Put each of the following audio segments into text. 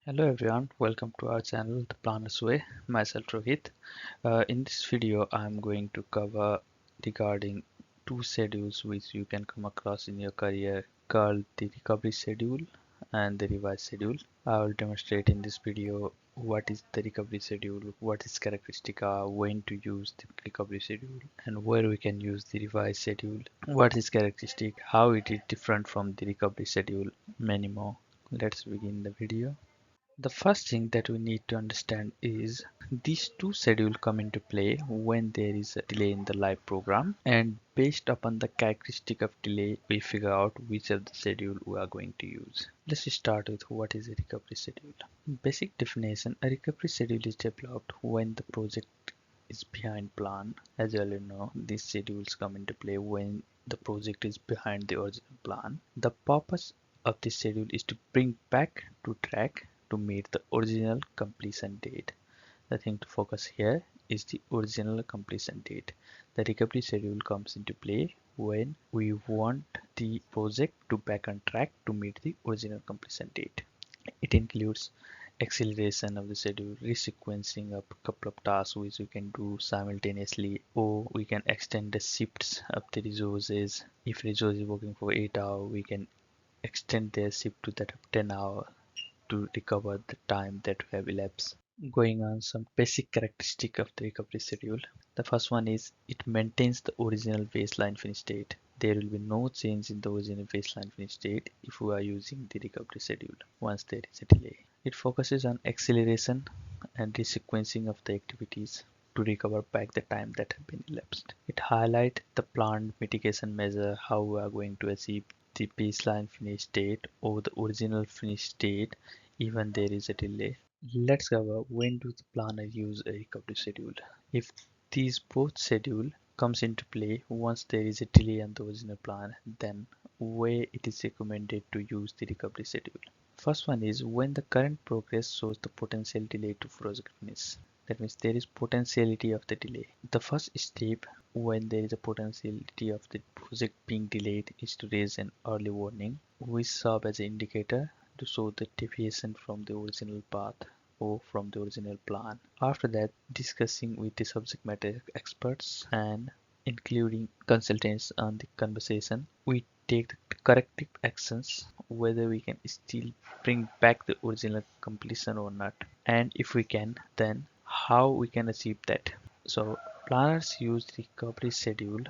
Hello everyone, welcome to our channel The Planner's Way. Myself Rohit. In this video I am going to cover regarding two schedules which you can come across in your career called the recovery schedule and the revise schedule. I will demonstrate in this video what is the recovery schedule, what its characteristic are, when to use the recovery schedule and where we can use the revise schedule, what is characteristic, how it is different from the recovery schedule, many more. Let's begin the video. The first thing that we need to understand is these two schedules come into play when there is a delay in the live program, and based upon the characteristic of delay we figure out which of the schedule we are going to use. Let's start with what is a recovery schedule. Basic definition: a recovery schedule is developed when the project is behind plan. As you already know, these schedules come into play when the project is behind the original plan. The purpose of this schedule is to bring back to track to meet the original completion date. The thing to focus here is the original completion date. The recovery schedule comes into play when we want the project to back on track to meet the original completion date. It includes acceleration of the schedule, resequencing of a couple of tasks which we can do simultaneously, or we can extend the shifts of the resources. If resource is working for 8 hours, we can extend their shift to that of 10 hours to recover the time that we have elapsed. Going on some basic characteristic of the recovery schedule. The first one is it maintains the original baseline finish date. There will be no change in the original baseline finish date if we are using the recovery schedule once there is a delay. It focuses on acceleration and resequencing of the activities to recover back the time that have been elapsed. It highlights the planned mitigation measure, how we are going to achieve the baseline finish date or the original finish date even there is a delay. Let's cover when do the planner use a recovery schedule. If these both schedule comes into play once there is a delay on the original plan, then where it is recommended to use the recovery schedule. First one is when the current progress shows the potential delay to project finish. That means there is potentiality of the delay. The first step when there is a potentiality of the project being delayed is to raise an early warning, which serve as an indicator to show the deviation from the original path or from the original plan. After that, discussing with the subject matter experts and including consultants on the conversation, we take the corrective actions whether we can still bring back the original completion or not, and if we can, then how we can achieve that. So planners use recovery schedule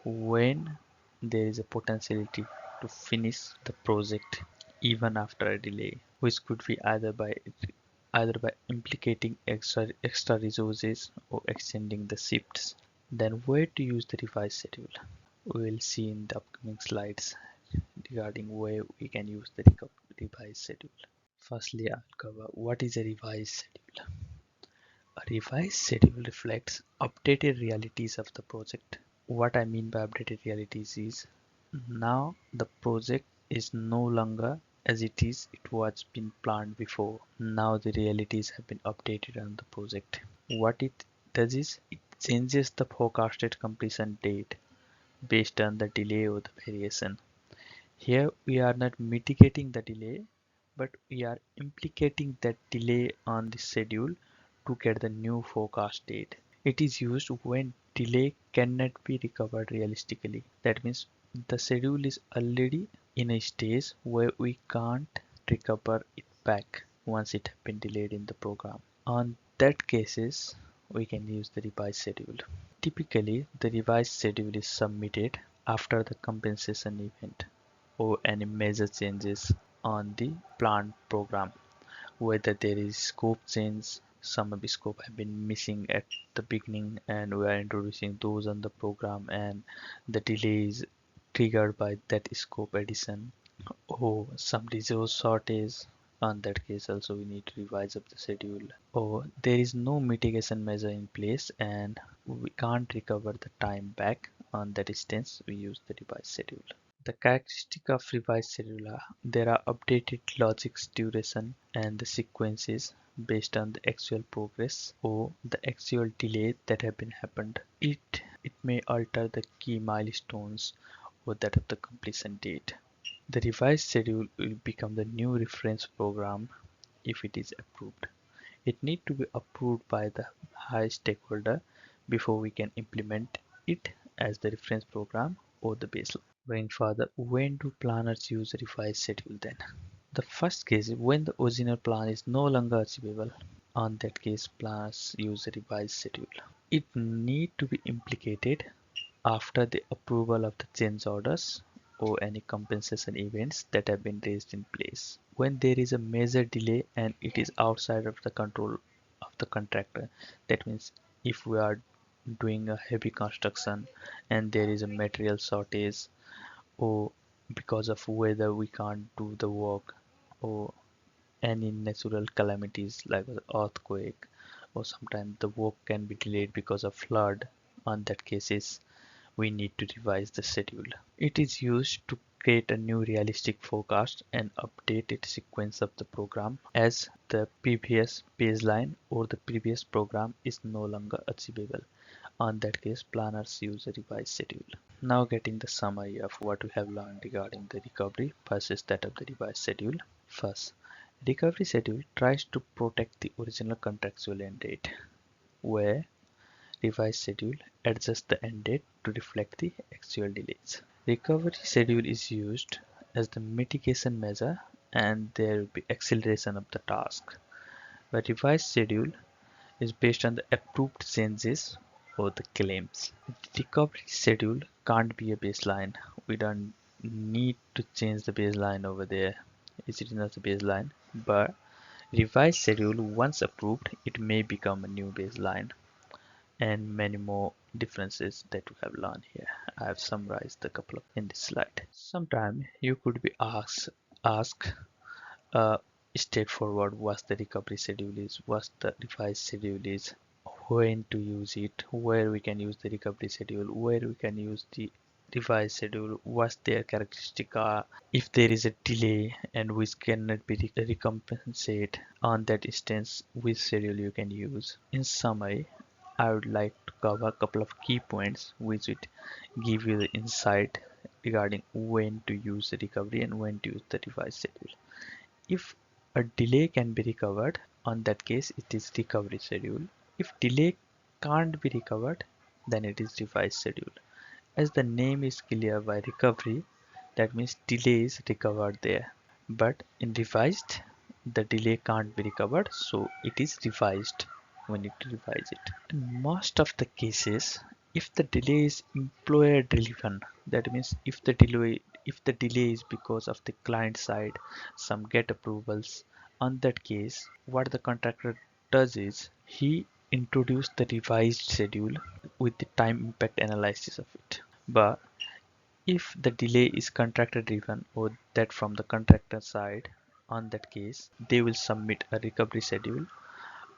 when there is a potentiality to finish the project even after a delay, which could be either by implicating extra resources or extending the shifts. Then where to use the revised schedule? We will see in the upcoming slides regarding where we can use the revised schedule. Firstly, I'll cover what is a revised schedule. A revised schedule reflects updated realities of the project. What I mean by updated realities is now the project is no longer as it was been planned before. Now the realities have been updated on the project. What it does is it changes the forecasted completion date based on the delay or the variation. Here we are not mitigating the delay, but we are implicating that delay on the schedule to get the new forecast date. It is used when delay cannot be recovered realistically. That means the schedule is already in a stage where we can't recover it back once it has been delayed in the program. On that cases, we can use the revised schedule. Typically, the revised schedule is submitted after the compensation event or any major changes on the planned program, whether there is scope change. Some of the scope have been missing at the beginning and we are introducing those on the program, and the delay is triggered by that scope addition, or some resource shortage. On that case also we need to revise up the schedule, or there is no mitigation measure in place and we can't recover the time back. On that instance we use the revised schedule. The characteristic of revised schedule are there are updated logics duration and the sequences based on the actual progress or the actual delay that have been happened. It may alter the key milestones or that of the completion date. The revised schedule will become the new reference program if it is approved. It needs to be approved by the high stakeholder before we can implement it as the reference program or the baseline. Going further, when do planners use a revised schedule then? The first case is when the original plan is no longer achievable. On that case, planners use a revised schedule. It need to be implicated after the approval of the change orders or any compensation events that have been raised in place. When there is a major delay and it is outside of the control of the contractor, that means if we are doing a heavy construction and there is a material shortage, or because of weather we can't do the work, or any natural calamities like an earthquake, or sometimes the work can be delayed because of flood. On that cases, we need to revise the schedule. It is used to create a new realistic forecast and update its sequence of the program as the previous baseline or the previous program is no longer achievable. On that case, planners use a revised schedule. Now getting the summary of what we have learned regarding the recovery versus that of the revised schedule. First, recovery schedule tries to protect the original contractual end date, where revised schedule adjusts the end date to reflect the actual delays. Recovery schedule is used as the mitigation measure and there will be acceleration of the task. But revised schedule is based on the approved changes or the claims. The recovery schedule can't be a baseline. We don't need to change the baseline over there. It is not a baseline, but revised schedule once approved, it may become a new baseline, and many more differences that we have learned here. I have summarized a couple of in this slide. Sometime you could be asked uh, straightforward what the recovery schedule is, what the revised schedule is, when to use it, where we can use the recovery schedule, where we can use the revised schedule, what their characteristic are, if there is a delay and which cannot be recompensate, on that instance which schedule you can use. In summary, I would like to cover a couple of key points which would give you the insight regarding when to use the recovery and when to use the revised schedule. If a delay can be recovered, on that case it is recovery schedule. If delay can't be recovered, then it is revised schedule. As the name is clear by recovery, that means delay is recovered there. But in revised, the delay can't be recovered, so it is revised. We need to revise it. In most of the cases, if the delay is employer driven, that means if the delay is because of the client side, some get approvals. On that case, what the contractor does is he introduce the revised schedule with the time impact analysis of it. But if the delay is contractor driven or that from the contractor side, on that case they will submit a recovery schedule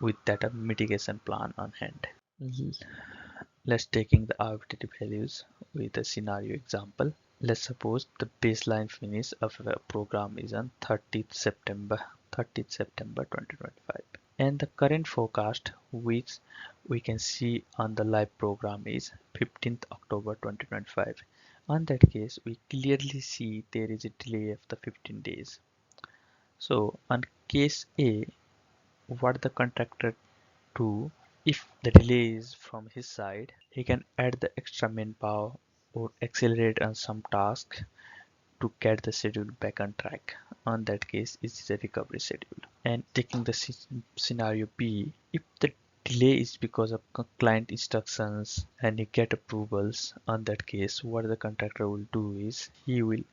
with that a mitigation plan on hand. Let's taking the arbitrary values with a scenario example. Let's suppose the baseline finish of a program is on 30th September 2025, and the current forecast which we can see on the live program is 15th October 2025. On that case, we clearly see there is a delay of the 15 days. So on case A, what the contractor do, if the delay is from his side, he can add the extra manpower or accelerate on some task to get the schedule back on track. On that case, it is a recovery schedule. And taking the scenario B, if the delay is because of client instructions and you get approvals, on that case what the contractor will do is he will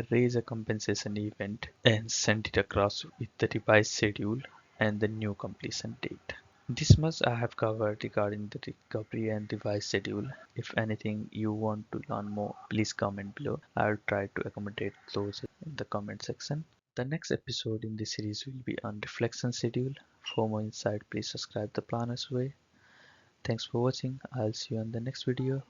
raise a compensation event and send it across with the revised schedule and the new completion date. This much I have covered regarding the recovery and revised schedule. If anything you want to learn more, please comment below. I'll try to accommodate those in the comment section. The next episode in this series will be on reflection schedule. For more insight, please subscribe the Planners Way. Thanks for watching. I'll see you on the next video.